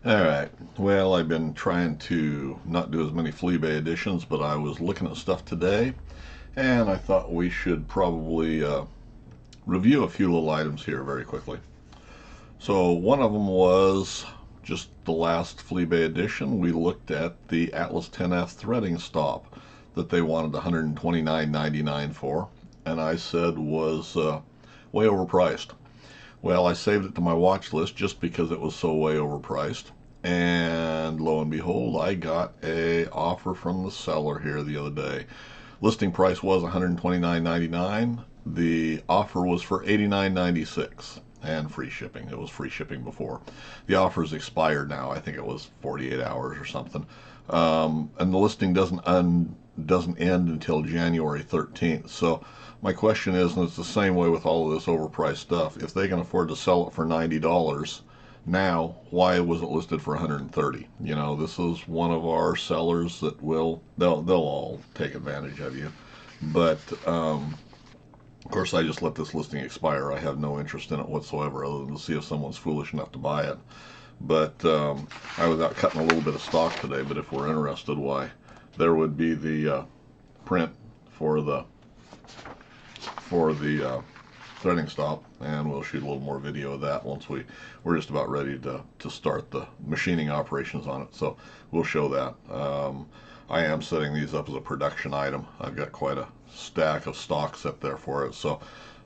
Alright, well, I've been trying to not do as many Fleabay editions, but I was looking at stuff today, and I thought we should probably review a few little items here very quickly. So, one of them was just the last Fleabay edition. We looked at the Atlas 10F threading stop that they wanted $129.99 for, and I said was way overpriced. Well, I saved it to my watch list just because it was so way overpriced. And lo and behold, I got a offer from the seller here the other day. Listing price was $129.99. The offer was for $89.96 and free shipping. It was free shipping before. The offer's expired now. I think it was 48 hours or something. And the listing doesn't end until January 13th. So my question is, and it's the same way with all of this overpriced stuff, if they can afford to sell it for $90 now, why was it listed for 130? You know, this is one of our sellers that they'll all take advantage of you. But of course, I just let this listing expire. I have no interest in it whatsoever, other than to see if someone's foolish enough to buy it. But I was out cutting a little bit of stock today. But if we're interested, why, there would be the print for the threading stop, and we'll shoot a little more video of that once we're just about ready to start the machining operations on it. So we'll show that. I am setting these up as a production item. I've got quite a stack of stock set there for it. So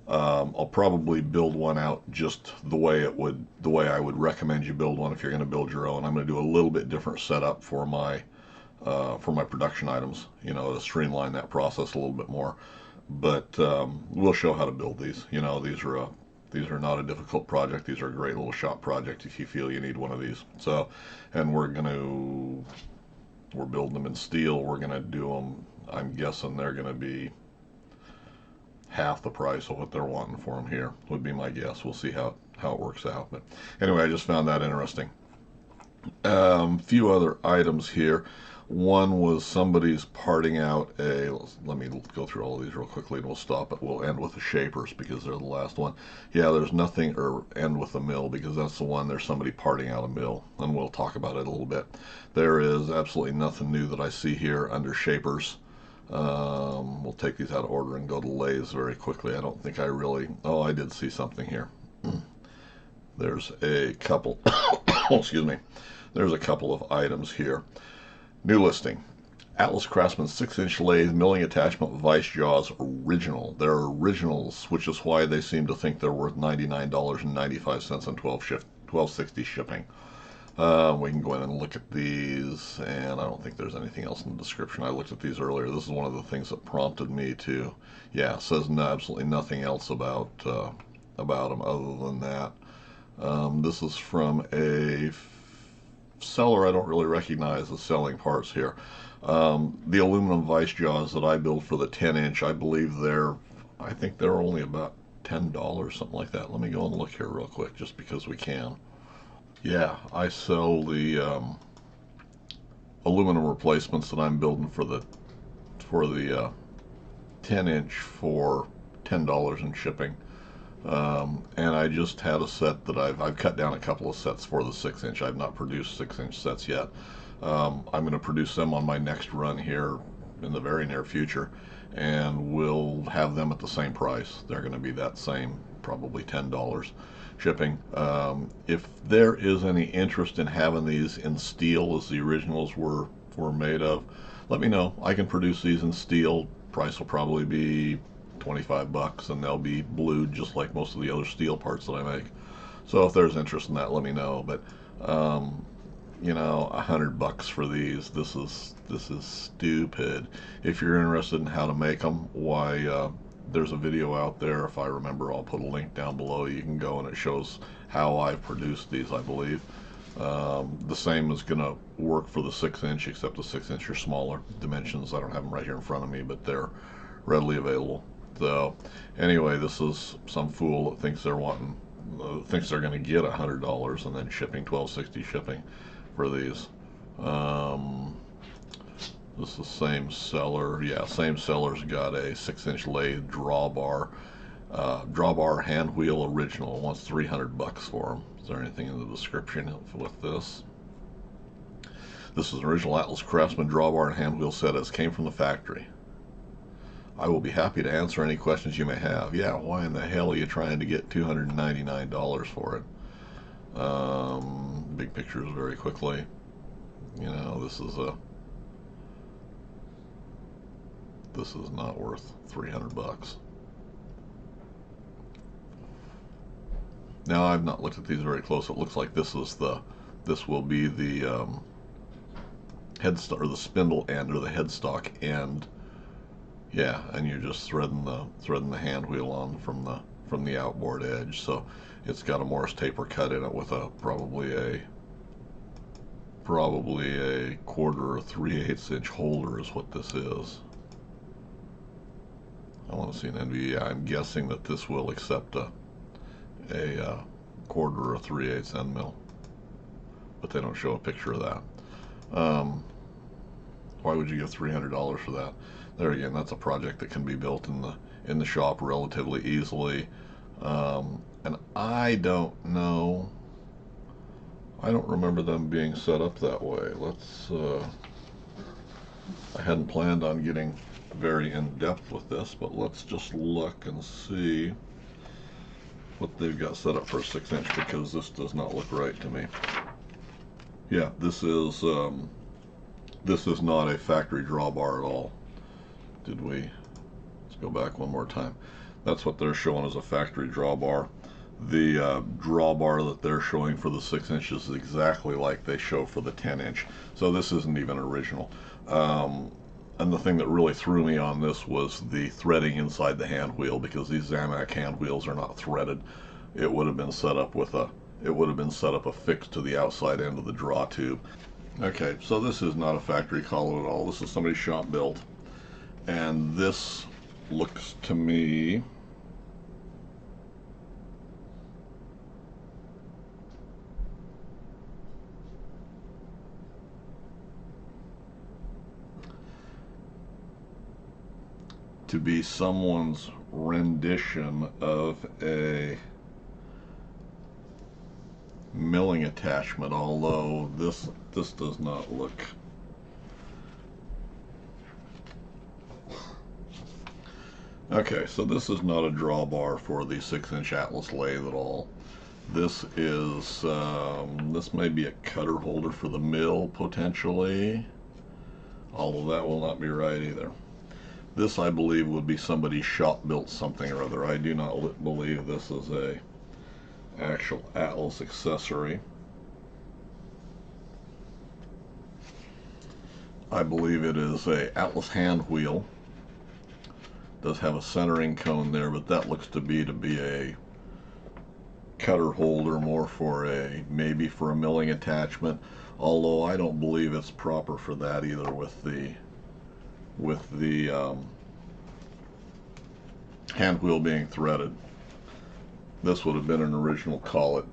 I'll probably build one out just the way I would recommend you build one if you're going to build your own. I'm going to do a little bit different setup for my production items, you know, to streamline that process a little bit more. But we'll show how to build these. You know, these are not a difficult project. These are a great little shop project if you feel you need one of these. So, and we're building them in steel. We're gonna do them. I'm guessing they're gonna be half the price of what they're wanting for them here. Would be my guess. We'll see how it works out. But anyway, I just found that interesting. Few other items here. One was somebody's parting out let me go through all of these real quickly and we'll stop it. We'll end with the shapers because they're the last one. Yeah, there's nothing, or end with the mill because that's the one. There's somebody parting out a mill, and we'll talk about it a little bit. There is absolutely nothing new that I see here under shapers. We'll take these out of order and go to lathes very quickly. I don't think I really, oh, I did see something here. There's a couple, excuse me, there's a couple of items here. New listing. Atlas Craftsman 6-inch lathe milling attachment vice jaws original. They're originals, which is why they seem to think they're worth $99.95 and $12.60 shipping. We can go in and look at these, and I don't think there's anything else in the description. I looked at these earlier. This is one of the things that prompted me to, yeah, it says absolutely nothing else about them other than that. This is from a seller I don't really recognize as selling parts here. The aluminum vice jaws that I build for the 10-inch, I believe I think they're only about $10, something like that. Let me go and look here real quick just because we can. Yeah, I sell the aluminum replacements that I'm building for the 10-inch for $10 in shipping. And I just had a set that I've cut down a couple of sets for the 6-inch. I've not produced 6-inch sets yet. I'm going to produce them on my next run here in the very near future, and we'll have them at the same price. They're going to be that same, probably $10 shipping. If there is any interest in having these in steel as the originals were made of, let me know. I can produce these in steel. Price will probably be $25, and they'll be blued just like most of the other steel parts that I make. So if there's interest in that, let me know. But you know, $100 for these, this is stupid. If you're interested in how to make them, why, there's a video out there. If I remember, I'll put a link down below. You can go and it shows how I've produced these, I believe. The same is going to work for the 6-inch, except the 6-inch are smaller dimensions. I don't have them right here in front of me, but they're readily available. So anyway, this is some fool that thinks they're going to get $100 and then shipping, $12.60 shipping for these. This is the same seller. Yeah, same seller's got a 6-inch lathe drawbar hand wheel original. Wants $300 for them. Is there anything in the description with this? This is an original Atlas Craftsman drawbar and hand wheel set as came from the factory. I will be happy to answer any questions you may have. Yeah, why in the hell are you trying to get $299 for it? Big pictures very quickly. You know, this is not worth 300 bucks. Now, I've not looked at these very close. It looks like this will be the headstock, or the spindle end, or the headstock end. Yeah, and you're just threading the hand wheel on from the outboard edge. So it's got a Morse taper cut in it with probably a 1/4 or 3/8 inch holder is what this is. I want to see an NVE. I'm guessing that this will accept a 1/4 or 3/8 end mill, but they don't show a picture of that. Why would you give $300 for that? There again, that's a project that can be built in the shop relatively easily. And I don't know. I don't remember them being set up that way. I hadn't planned on getting very in-depth with this, but let's just look and see what they've got set up for a 6-inch, because this does not look right to me. Yeah, this is not a factory drawbar at all. Let's go back one more time. That's what they're showing as a factory drawbar. The drawbar that they're showing for the 6 inches is exactly like they show for the 10-inch. So this isn't even original. And the thing that really threw me on this was the threading inside the hand wheel, because these Zamac hand wheels are not threaded. It would have been set up affixed to the outside end of the draw tube. Okay, so this is not a factory collet at all. This is somebody's shop built. And this looks to me to be someone's rendition of a milling attachment, although this does not look. Okay, so this is not a drawbar for the 6-inch Atlas lathe at all. This is this may be a cutter holder for the mill potentially, although that will not be right either. This, I believe, would be somebody's shop built something or other. I do not believe this is a actual Atlas accessory. I believe it is a Atlas hand wheel. Does have a centering cone there, but that looks to be a cutter holder, more for maybe for a milling attachment, although I don't believe it's proper for that either with the hand wheel being threaded. This would have been an original collet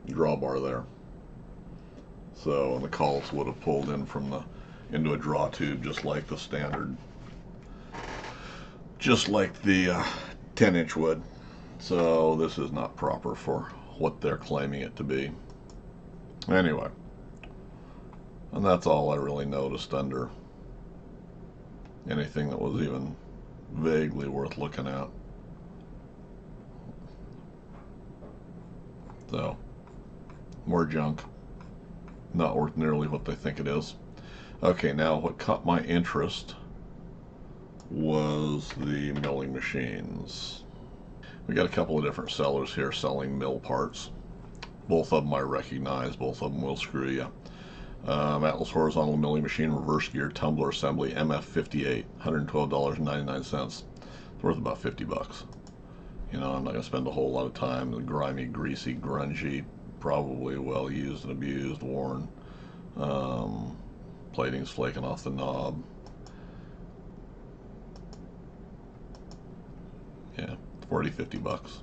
drawbar there. So, and the collets would have pulled in into a draw tube, just like the standard, just like the 10-inch would. So this is not proper for what they're claiming it to be. Anyway, and that's all I really noticed under anything that was even vaguely worth looking at. So, more junk. Not worth nearly what they think it is. Okay, now what caught my interest was the milling machines. We got a couple of different sellers here selling mill parts. Both of them I recognize. Both of them will screw you. Atlas horizontal milling machine, reverse gear, tumbler assembly, MF58, $112.99. It's worth about 50 bucks. You know, I'm not going to spend a whole lot of time. The grimy, greasy, grungy, probably well used and abused, worn. Plating's flaking off the knob. Yeah, 40, 50 bucks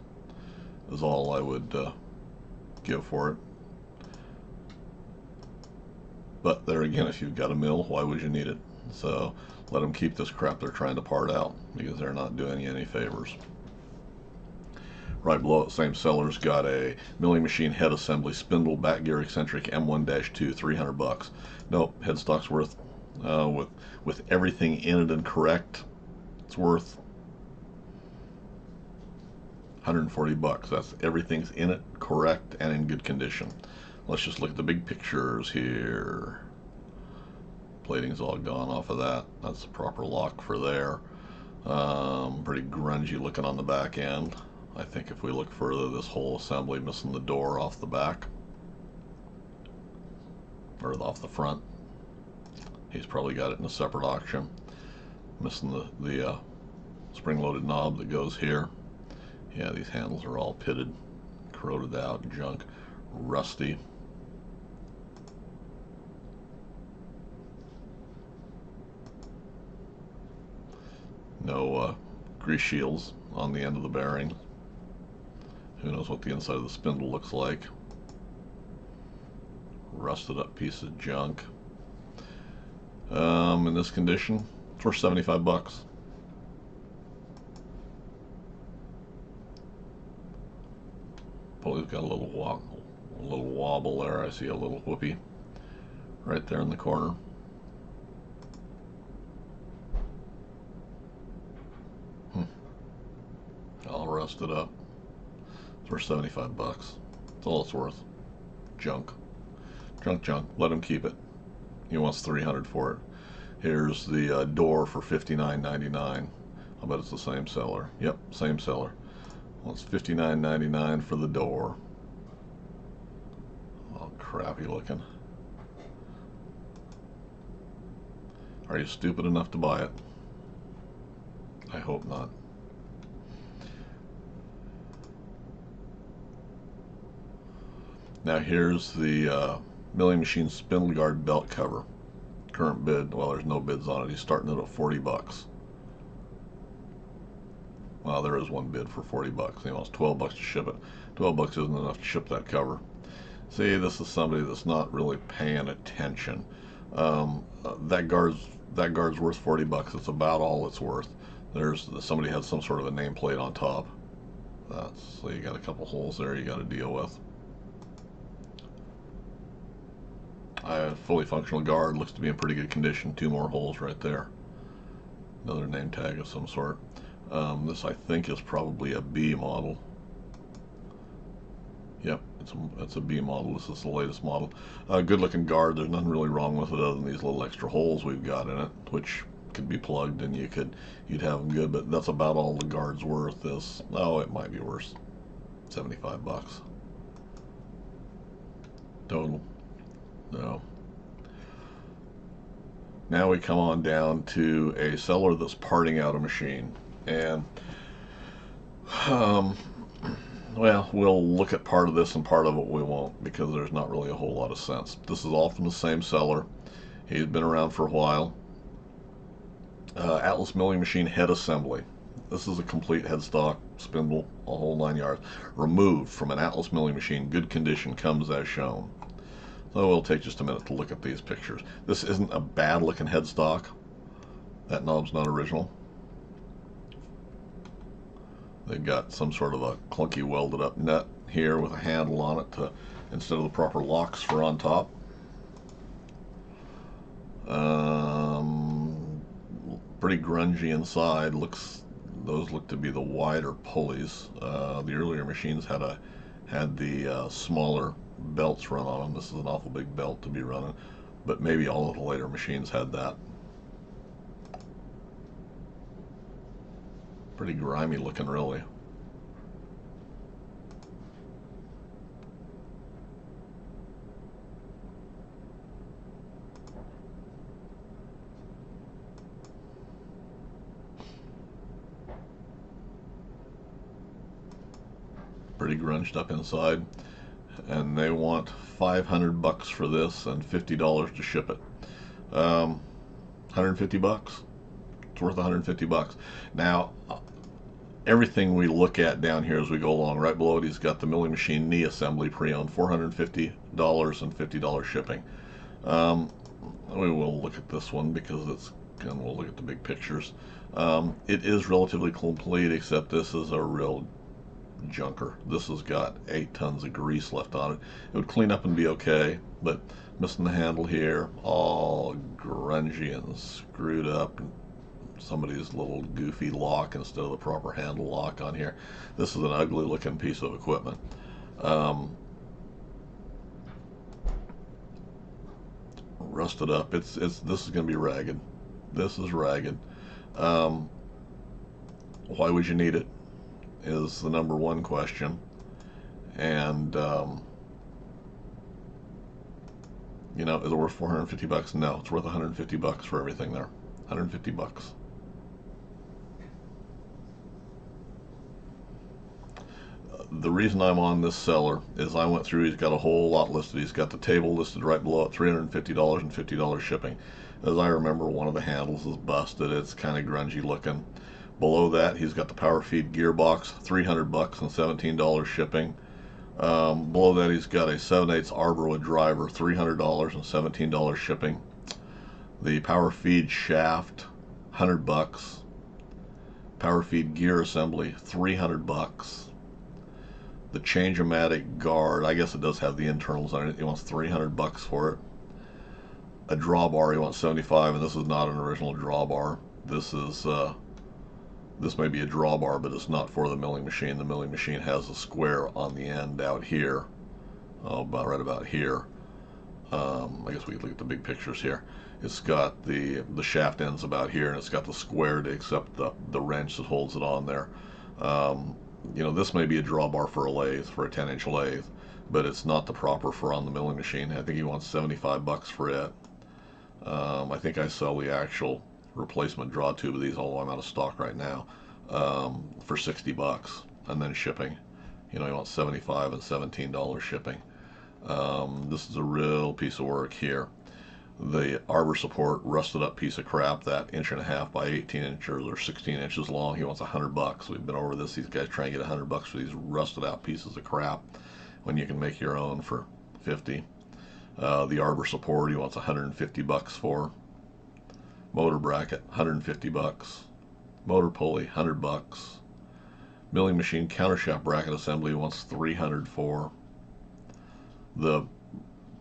is all I would give for it. But there again, if you've got a mill, why would you need it? So let them keep this crap they're trying to part out, because they're not doing you any favors. Right below it, same seller's got a milling machine head assembly spindle back gear eccentric M1-2, 300 bucks. Nope, headstock's worth with everything in it and correct, it's worth 140 bucks. That's everything's in it, correct, and in good condition. Let's just look at the big pictures here. Plating's all gone off of that. That's the proper lock for there. Pretty grungy looking on the back end. I think if we look further, this whole assembly missing the door off the back, or off the front. He's probably got it in a separate auction. Missing the spring-loaded knob that goes here. Yeah, these handles are all pitted, corroded out, junk, rusty. No grease shields on the end of the bearing. Who knows what the inside of the spindle looks like. Rusted up piece of junk. In this condition, it's worth 75 bucks. Pulley's got a little wobble there. I see a little whoopee right there in the corner. All rusted up. It's worth 75 bucks. That's all it's worth. Junk. Junk. Let him keep it. He wants 300 for it. Here's the door for $59.99. I bet it's the same seller. Yep, same seller. Wants $59.99 for the door. Oh, crappy looking. Are you stupid enough to buy it? I hope not. Now here's the milling machine spindle guard belt cover. Current bid, well, there's no bids on it. He's starting it at 40 bucks. Well, there is one bid for 40 bucks. He wants 12 bucks to ship it. 12 bucks isn't enough to ship that cover. See, this is somebody that's not really paying attention. That guard's worth 40 bucks. It's about all it's worth. Somebody had some sort of a nameplate on top. So you got a couple holes there you got to deal with. A fully functional guard, looks to be in pretty good condition. 2 more holes right there. Another name tag of some sort. This I think is probably a B model. Yep, it's a B model. This is the latest model. Good looking guard. There's nothing really wrong with it other than these little extra holes we've got in it, which could be plugged and you'd have them good. But that's about all the guard's worth. It might be worse. 75 bucks total. No. Now we come on down to a seller that's parting out a machine, and well, we'll look at part of this and part of it we won't, because there's not really a whole lot of sense. This is all from the same seller. He's been around for a while. Atlas milling machine head assembly. This is a complete headstock, spindle, a whole 9 yards. Removed from an Atlas milling machine, good condition, comes as shown. So it'll take just a minute to look at these pictures. This isn't a bad looking headstock. That knob's not original. They've got some sort of a clunky welded up nut here with a handle on it instead of the proper locks for on top. Pretty grungy inside. Those look to be the wider pulleys. The earlier machines had the smaller belts run on them. This is an awful big belt to be running, but maybe all of the later machines had that. Pretty grimy looking, really. Pretty grunged up inside, and they want 500 bucks for this and $50 to ship it. 150 bucks. It's worth 150 bucks. Now, everything we look at down here as we go along, right below it, he's got the milling machine knee assembly pre-owned, $450 and $50 shipping. We will look at this one because and we'll look at the big pictures. It is relatively complete, except this is a real junker. This has got 8 tons of grease left on it. It would clean up and be okay, but missing the handle here, all grungy and screwed up. Somebody's little goofy lock instead of the proper handle lock on here. This is an ugly looking piece of equipment. Rusted up. This is going to be ragged. This is ragged. Why would you need it? Is the number one question. And you know, is it worth $450? No, it's worth $150 for everything there. $150. The reason I'm on this seller is I went through, he's got a whole lot listed. He's got the table listed right below it, $350 and $50 shipping. As I remember, one of the handles is busted. It's kind of grungy looking. Below that, he's got the power feed gearbox, $300 and $17 shipping. Below that, he's got a 7/8 arbor with driver, $300 and $17 shipping. The power feed shaft, $100. Power feed gear assembly, $300. The change-o-matic guard, I guess it does have the internals on it. He wants $300 for it. A drawbar, he wants $75, and this is not an original drawbar. This is this may be a drawbar, but it's not for the milling machine. The milling machine has a square on the end out here, right about here. I guess we could look at the big pictures here. It's got the shaft ends about here, and it's got the square to accept the wrench that holds it on there. You know, this may be a drawbar for a lathe, for a 10-inch lathe, but it's not the proper for on the milling machine. I think he wants $75 for it. I think I sell the actual replacement draw tube of these, although I'm out of stock right now, for $60, and then shipping. You know, he wants $75 and $17 shipping. This is a real piece of work here. The arbor support, rusted up piece of crap, that 1.5 by 18 inches or 16 inches long. He wants $100. We've been over this. These guys try and get $100 for these rusted out pieces of crap when you can make your own for 50. The arbor support, he wants $150 for. Motor bracket, $150. Motor pulley, $100. Milling machine countershaft bracket assembly, he wants $300 for. The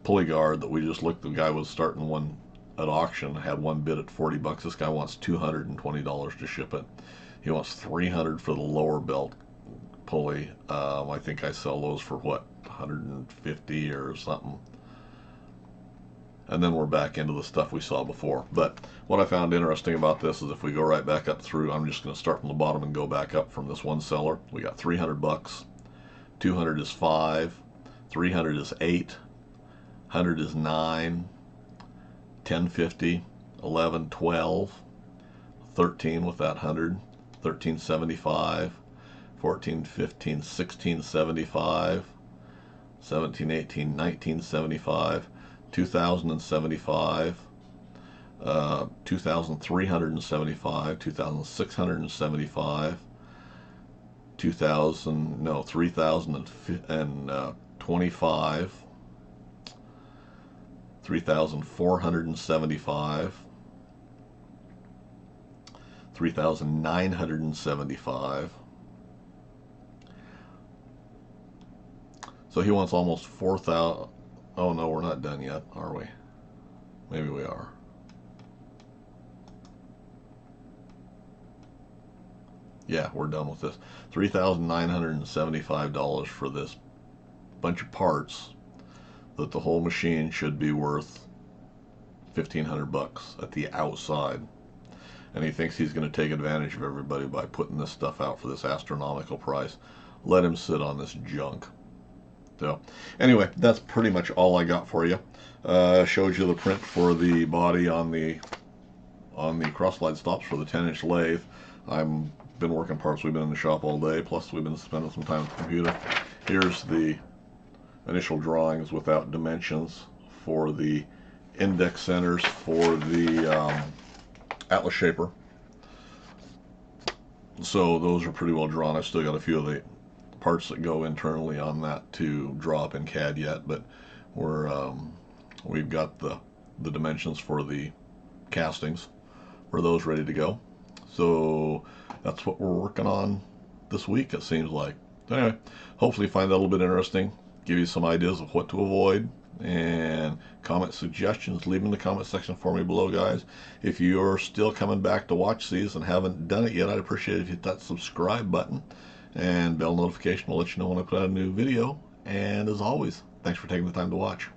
pulley guard that we just looked, the guy was starting one at auction, had one bid at $40. This guy wants $220 to ship it. He wants $300 for the lower belt pulley. I think I sell those for what, $150 or something. And then we're back into the stuff we saw before. But what I found interesting about this is if we go right back up through, I'm just going to start from the bottom and go back up from this one seller. We got $300, 200 is 5, 300 is 8, 100 is 9, 1050, 11, 12, 13 with that 100, 1375, 14, 15, 1675, 17, 18, 1975, 2075, 2375, 2675, 3025, 3475, 3975. So he wants almost 4,000. Oh no, we're not done yet, are we? Maybe we are. Yeah, we're done with this. $3,975 for this bunch of parts that the whole machine should be worth $1,500 at the outside. And he thinks he's going to take advantage of everybody by putting this stuff out for this astronomical price. Let him sit on this junk. So anyway, that's pretty much all I got for you. Showed you the print for the body on the cross slide stops for the 10-inch lathe. I've been working parts. We've been in the shop all day, plus we've been spending some time on the computer. Here's the initial drawings without dimensions for the index centers for the Atlas shaper. So those are pretty well drawn. I've still got a few of the parts that go internally on that to draw up in CAD yet, but we've got the dimensions for the castings for those ready to go. So that's what we're working on this week, it seems like. So anyway, hopefully you find that a little bit interesting, give you some ideas of what to avoid, and comment suggestions. Leave them in the comment section for me below, guys. If you're still coming back to watch these and haven't done it yet, I'd appreciate it if you hit that subscribe button and bell notification will let you know when I put out a new video. And as always, thanks for taking the time to watch.